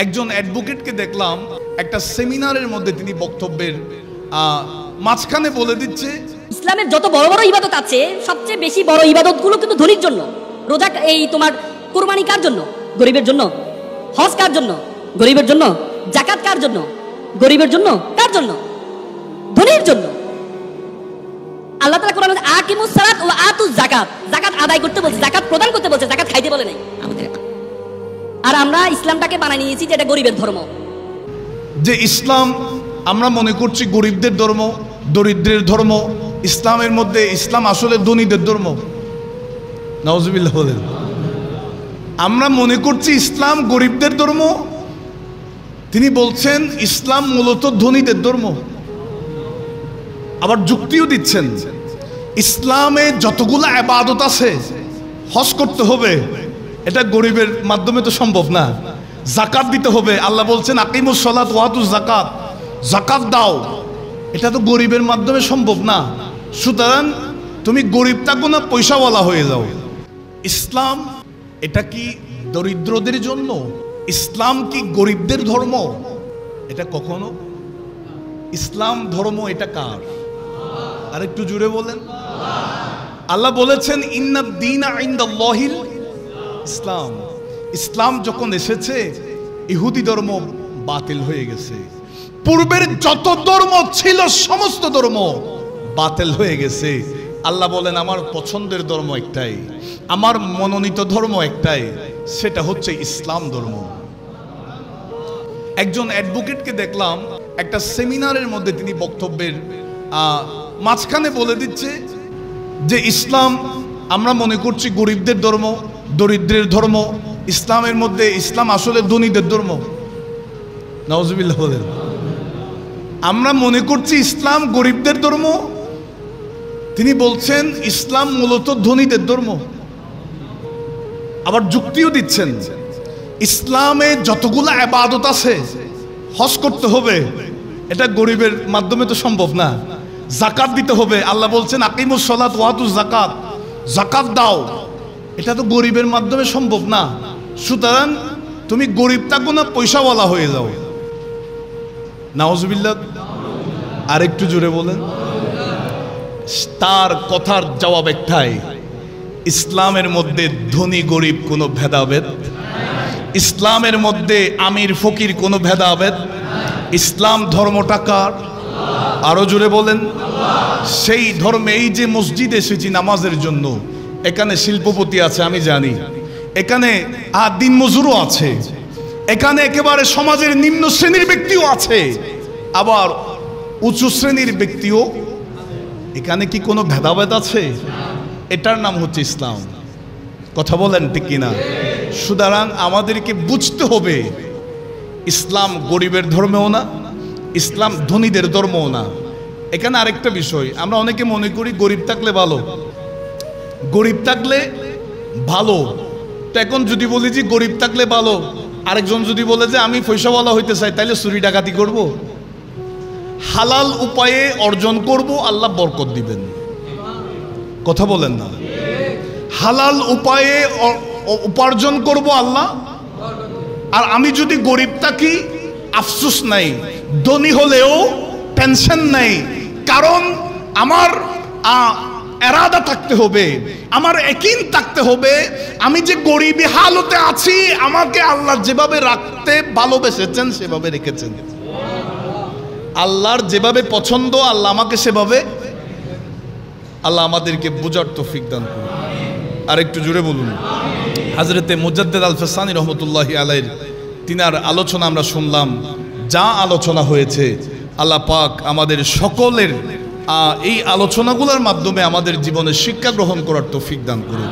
একজন অ্যাডভোকেটকে দেখলাম একটা সেমিনারের মধ্যে তিনি বক্তব্যের মাঝখানে বলে দিচ্ছে ইসলামের যত বড় বড় ইবাদত আছে সবচেয়ে বেশি বড় ইবাদতগুলো কিন্তু ধনীর জন্য। রোজা, এই তোমার কুরবানি কার জন্য? গরিবের জন্য। হজ কার জন্য? গরিবের জন্য। যাকাত কার জন্য? গরিবের জন্য। কার জন্য? ধনীর জন্য। আল্লাহ তাআলা কোরআনে আকিমুস সালাত ওয়া আতুজ যাকাত, যাকাত আদায় করতে বলছে, যাকাত প্রদান করতে বলছে, যাকাত খাইতে বলে নাই আমাদের। আর আমরা ইসলামটাকে বানিয়ে নিয়েছি যে এটা গরিবের ধর্ম। যে ইসলাম আমরা মনে করছি গরিবদের ধর্ম, দরিদ্রের ধর্ম। ইসলামের মধ্যে ইসলাম আসলে ধনীদের ধর্ম। নাউজুবিল্লাহ বলেন। আমরা মনে করছি ইসলাম গরিবদের ধর্ম, তিনি বলছেন ইসলাম মূলত ধনীদের ধর্ম। আবার যুক্তিও দিচ্ছেন ইসলামে যতগুলো ইবাদত আছে হজ করতে হবে, এটা গরিবের মাধ্যমে তো সম্ভব না। যাকাত দিতে হবে, আল্লাহ বলছেন আকিমুস সালাত ওয়া আতুজ যাকাত, যাকাত দাও, এটা তো গরিবের মাধ্যমে সম্ভব না। সুতরাং তুমি গরিব থাকো না, পয়সাওয়ালা হয়ে যাও। ইসলাম এটা কি দরিদ্রদের জন্য? ইসলাম কি গরিবদের ধর্ম? এটা কখনো। ইসলাম ধর্ম এটা কার? আর একটু জুড়ে বলেন। আল্লাহ বলেছেন ইন্নাদ দীনা ইনদাল্লাহিল ইসলাম। ইসলাম যখন এসেছে ইহুদি ধর্ম বাতিল হয়ে গেছে, পূর্বের যত ধর্ম ছিল সমস্ত ধর্ম বাতিল হয়ে গেছে। আল্লাহ বলেন আমার পছন্দের ধর্ম একটাই, আমার মনোনীত ধর্ম একটাই, সেটা হচ্ছে ইসলাম ধর্ম। একজন অ্যাডভোকেটকে দেখলাম একটা সেমিনারের মধ্যে তিনি বক্তব্যের মাঝখানে বলে দিচ্ছে যে ইসলাম আমরা মনে করছি গরিবদের ধর্ম, দরিদ্রের ধর্ম। ইসলামের মধ্যে ইসলাম আসলে ধনীদের ধর্ম। নাউজুবিল্লাহ বলেন। আমরা মনে করছি ইসলাম গরিবদের ধর্ম, তিনি বলছেন ইসলাম মূলত ধনীদের ধর্ম। আবার যুক্তিও দিচ্ছেন ইসলামে যতগুলো ইবাদত আছে হজ করতে হবে, এটা গরিবের মাধ্যমে তো সম্ভব না। যাকাত দিতে হবে, আল্লাহ বলছেন আকিমুস সালাত ওয়া আতুজ যাকাত, যাকাত দাও, এটা তো গরিবের মাধ্যমে সম্ভব না। সুতরাং তুমি গরিব থাকো না, পয়সাওয়ালা হয়ে যাও। নাউজুবিল্লাহ। আর একটু জোরে বলেন। তার কথার জবাব একটাই, ইসলামের মধ্যে ধনী গরিব কোনো ভেদাভেদ, ইসলামের মধ্যে আমির ফকির কোনো ভেদাভেদ। ইসলাম ধর্মটা কার? আরো জোরে বলেন। সেই ধর্মে এই যে মসজিদে এসেছি নামাজের জন্য, এখানে শিল্পপতি আছে আমি জানি, এখানে দিন মজুরও আছে, এখানে একেবারে সমাজের নিম্ন শ্রেণীর ব্যক্তিও আছে, আবার উঁচু শ্রেণীর ব্যক্তিও। এখানে কি কোনো ভেদাভেদ আছে? এটার নাম হচ্ছে ইসলাম। কথা বলেন ঠিক কিনা? সুতরাং আমাদেরকে বুঝতে হবে ইসলাম গরিবের ধর্মেও না, ইসলাম ধনীদের ধর্মও না। এখানে আরেকটা বিষয়, আমরা অনেকে মনে করি গরিব থাকলে ভালো, গরিব থাকলে ভালো। তো এখন যদি বলি যে গরিব থাকলে ভালো, আরেকজন যদি বলে যে আমি পয়সাওয়ালা হইতে চাই, তাইলে চুরি ডাকাতি করব? হালাল উপায়ে অর্জন করব, আল্লাহ বরকত দিবেন। কথা বলেন না। হালাল উপায়ে উপার্জন করব আল্লাহ। আর আমি যদি গরিব থাকি আফসোস নাই, ধনী হলেও টেনশন নাই, কারণ আমার এরাদা থাকতে হবে, আমার ইয়াকিন থাকতে হবে আমি যে গরিবী হালতে আছি, আমাকে আল্লাহ যেভাবে রাখতে ভালোবেসেছেন সেভাবে রেখেছেন। আল্লাহর যেভাবে পছন্দ আল্লাহ আমাকে সেভাবে। আল্লাহ আমাদেরকে বোঝার তৌফিক দান করুন। আর একটু জুড়ে বলুন। হযরতে মুজাদ্দিদ আল ফাসানি রহমতুল্লাহি আলাইহির তিনার আলোচনা আমরা শুনলাম। যা আলোচনা হয়েছে আল্লাহ পাক আমাদের সকলের এই আলোচনাগুলোর মাধ্যমে আমাদের জীবনে শিক্ষা গ্রহণ করার তৌফিক দান করুন।